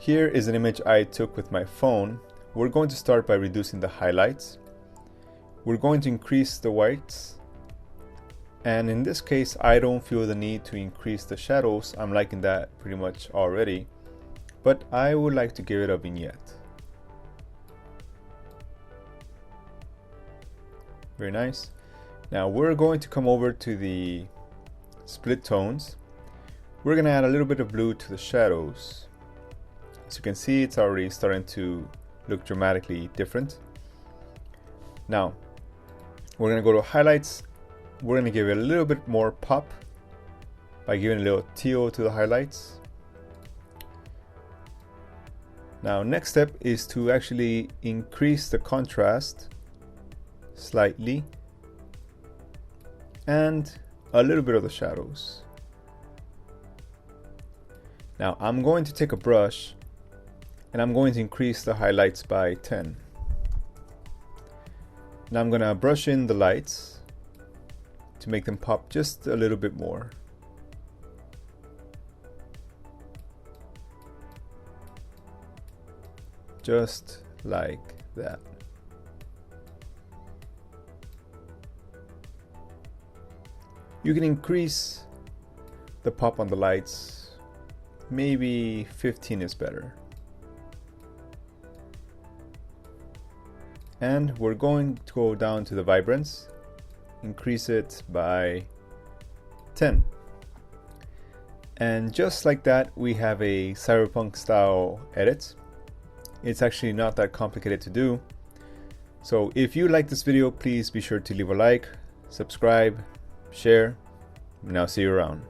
Here is an image I took with my phone. We're going to start by reducing the highlights. We're going to increase the whites. And in this case, I don't feel the need to increase the shadows. I'm liking that pretty much already. But I would like to give it a vignette. Very nice. Now we're going to come over to the split tones. We're going to add a little bit of blue to the shadows. As you can see, it's already starting to look dramatically different. Now, we're going to go to highlights. We're going to give it a little bit more pop by giving a little teal to the highlights. Now, next step is to actually increase the contrast slightly and a little bit of the shadows. Now, I'm going to take a brush and I'm going to increase the highlights by 10. Now I'm going to brush in the lights to make them pop just a little bit more. Just like that. You can increase the pop on the lights. Maybe 15 is better. And we're going to go down to the vibrance, increase it by 10. And just like that, we have a cyberpunk style edit. It's actually not that complicated to do. So if you like this video, please be sure to leave a like, subscribe, share, and I'll see you around.